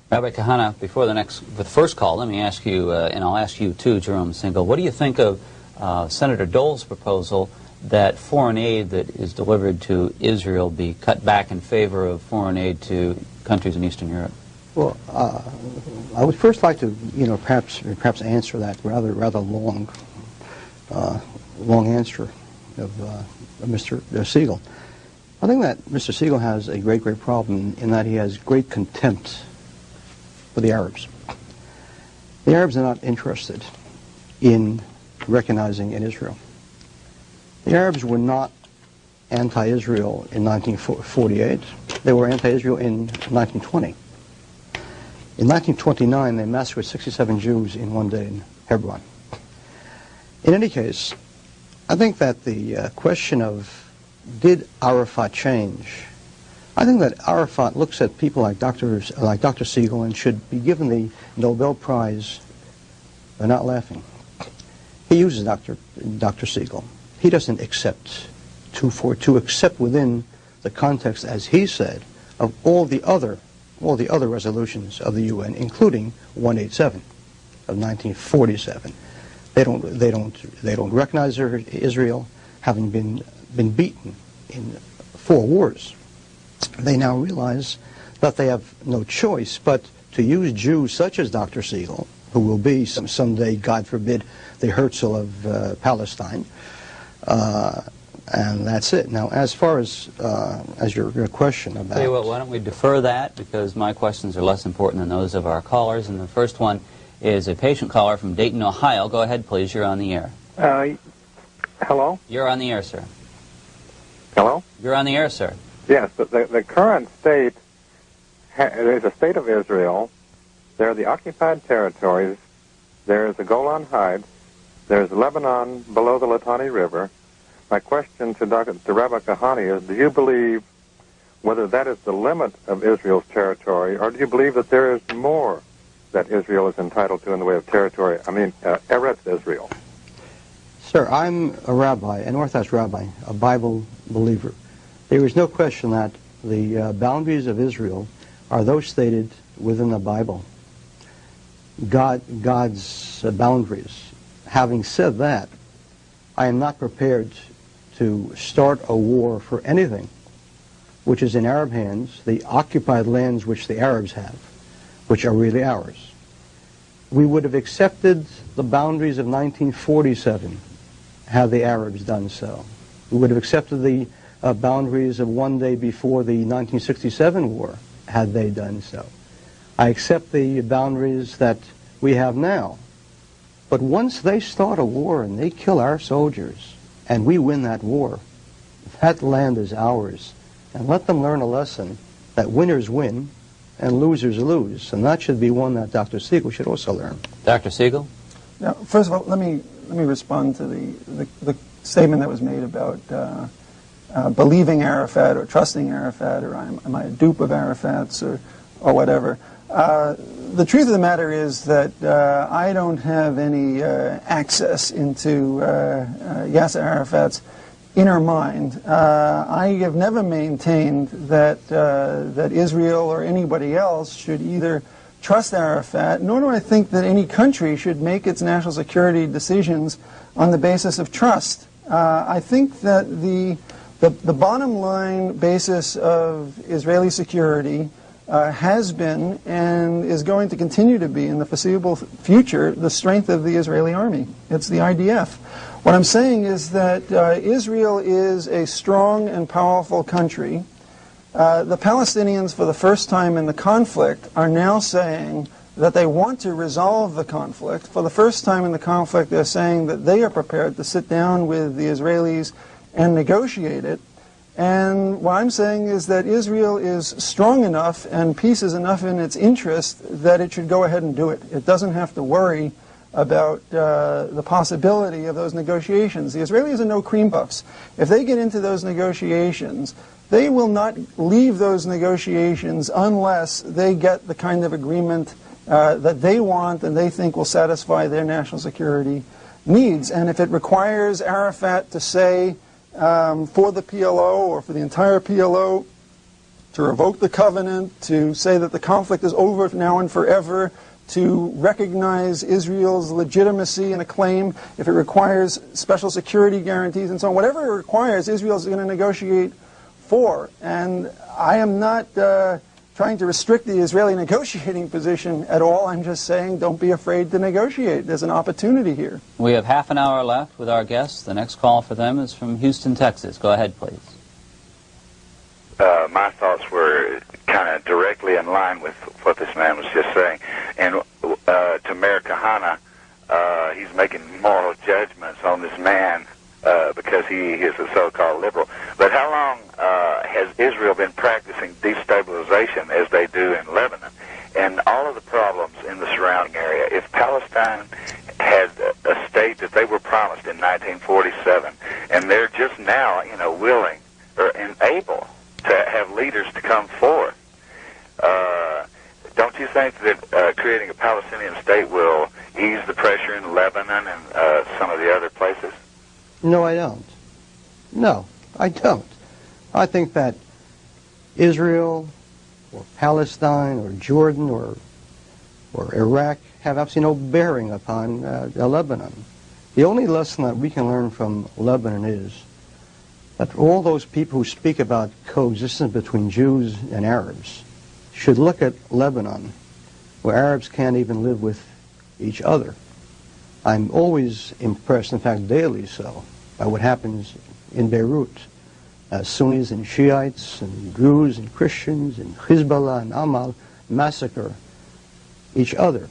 Rabbi Kahane, before the first call, let me ask you, and I'll ask you too, Jerome Segal, what do you think of Senator Dole's proposal that foreign aid that is delivered to Israel be cut back in favor of foreign aid to countries in Eastern Europe? Well, I would first like to, perhaps answer that rather long answer of Mr. Segal. I think that Mr. Segal has a great problem in that he has great contempt for the Arabs. The Arabs are not interested in recognizing in Israel. The Arabs were not anti-Israel in 1948. They were anti-Israel in 1920. In 1929, they massacred 67 Jews in one day in Hebron. In any case, I think that the question of did Arafat change, I think that Arafat looks at people like Dr. Segal and should be given the Nobel Prize. They're not laughing. He uses Dr. Segal. He doesn't accept to accept within the context, as he said, of all the other resolutions of the UN, including 187 of 1947. They don't recognize Israel, having been beaten in 4 wars. They now realize that they have no choice but to use Jews such as Dr. Segal, who will be someday, God forbid, the Herzl of Palestine, and that's it. Now, as far as your question about... Tell you what, why don't we defer that, because my questions are less important than those of our callers, and the first one is a patient caller from Dayton, Ohio. Go ahead, please. You're on the air. Hello? You're on the air, sir. Hello? You're on the air, sir. Yes, the current state, there's a state of Israel, there are the occupied territories, there is the Golan Heights, there's Lebanon below the Litani River. My question to Rabbi Kahane is, do you believe whether that is the limit of Israel's territory, or do you believe that there is more that Israel is entitled to in the way of territory, Eretz Israel? Sir, I'm a rabbi, an Orthodox rabbi, a Bible believer. There is no question that the boundaries of Israel are those stated within the Bible. God's boundaries. Having said that, I am not prepared to start a war for anything which is in Arab hands, the occupied lands which the Arabs have, which are really ours. We would have accepted the boundaries of 1947 had the Arabs done so. We would have accepted the boundaries of one day before the 1967 war had they done so. I accept the boundaries that we have now. But once they start a war and they kill our soldiers and we win that war, that land is ours. And let them learn a lesson that winners win and losers lose. And that should be one that Dr. Segal should also learn. Dr. Segal? Now, first of all, let me respond to the statement that was made about believing Arafat or trusting Arafat, or am I a dupe of Arafat's or whatever. The truth of the matter is that I don't have any access into Yasser Arafat's inner mind. I have never maintained that Israel or anybody else should either trust Arafat, nor do I think that any country should make its national security decisions on the basis of trust. I think that the bottom line basis of Israeli security has been and is going to continue to be in the foreseeable future the strength of the Israeli army. It's the IDF. What I'm saying is that Israel is a strong and powerful country. The Palestinians, for the first time in the conflict, are now saying that they want to resolve the conflict. For the first time in the conflict, they're saying that they are prepared to sit down with the Israelis and negotiate it. And what I'm saying is that Israel is strong enough and peace is enough in its interest that it should go ahead and do it. It doesn't have to worry about the possibility of those negotiations. The Israelis are no cream puffs. If they get into those negotiations, they will not leave those negotiations unless they get the kind of agreement that they want and they think will satisfy their national security needs. And if it requires Arafat to say for the PLO or for the entire PLO to revoke the covenant, to say that the conflict is over now and forever, to recognize Israel's legitimacy in a claim, if it requires special security guarantees and so on. Whatever it requires, Israel is going to negotiate for. And I am not trying to restrict the Israeli negotiating position at all. I'm just saying don't be afraid to negotiate. There's an opportunity here. We have half an hour left with our guests. The next call for them is from Houston, Texas. Go ahead, please. My thoughts were kind of directly in line with what this man was just saying. And to Mir Kahane, he's making moral judgments on this man because he is a so-called liberal. But how long has Israel been practicing destabilization as they do in Lebanon? And all of the problems in the surrounding area, if Palestine had a state that they were promised in 1947, and they're just now, willing and able to have leaders to come forth, don't you think that creating a Palestinian state will ease the pressure in Lebanon and some of the other places? No, I don't. No, I don't. I think that Israel or Palestine or Jordan or Iraq have absolutely no bearing upon Lebanon. The only lesson that we can learn from Lebanon is that all those people who speak about coexistence between Jews and Arabs should look at Lebanon, where Arabs can't even live with each other. I'm always impressed, in fact daily so, by what happens in Beirut. Sunnis and Shiites and Druze and Christians and Hezbollah and Amal massacre each other.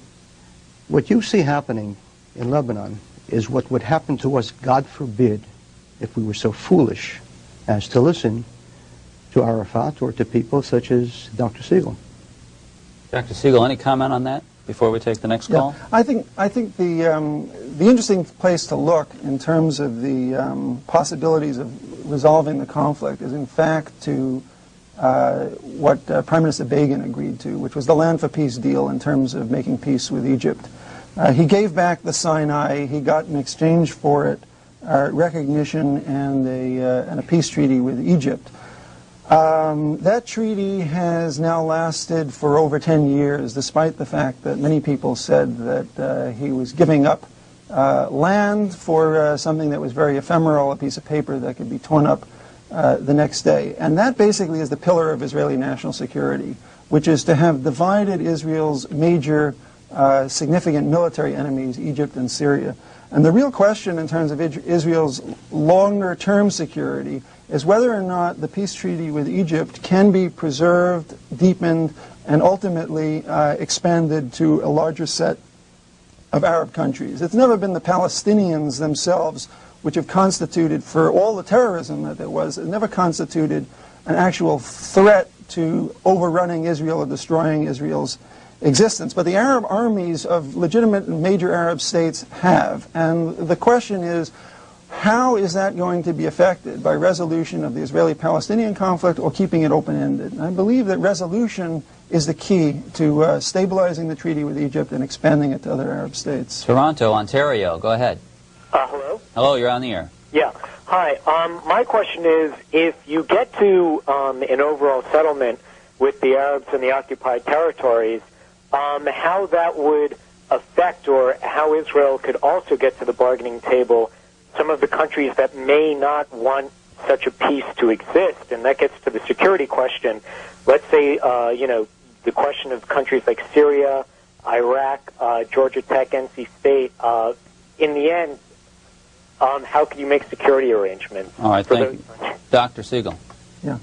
What you see happening in Lebanon is what would happen to us, God forbid, if we were so foolish as to listen to Arafat or to people such as Dr. Segal. Dr. Segal, any comment on that before we take the next call? I think the interesting place to look in terms of the possibilities of resolving the conflict is in fact to what Prime Minister Begin agreed to, which was the Land for Peace deal in terms of making peace with Egypt. He gave back the Sinai. He got in exchange for it recognition and a peace treaty with Egypt. That treaty has now lasted for over 10 years, despite the fact that many people said that he was giving up land for something that was very ephemeral, a piece of paper that could be torn up the next day. And that basically is the pillar of Israeli national security, which is to have divided Israel's major significant military enemies, Egypt and Syria. And the real question in terms of Israel's longer-term security is whether or not the peace treaty with Egypt can be preserved, deepened, and ultimately expanded to a larger set of Arab countries. It's never been the Palestinians themselves which have constituted, for all the terrorism that there was, it never constituted an actual threat to overrunning Israel or destroying Israel's existence. But the Arab armies of legitimate major Arab states have. And the question is, how is that going to be affected by resolution of the Israeli-Palestinian conflict or keeping it open-ended? And I believe that resolution is the key to stabilizing the treaty with Egypt and expanding it to other Arab states. Toronto, Ontario, go ahead. Hello? Hello, you're on the air. Yeah. Hi. My question is, if you get to an overall settlement with the Arabs in the occupied territories, how that would affect, or how Israel could also get to the bargaining table, some of the countries that may not want such a peace to exist. And that gets to the security question. Let's say, the question of countries like Syria, Iraq, Georgia Tech, NC State. In the end, how can you make security arrangements? All right, thank you. Dr. Segal. Yeah.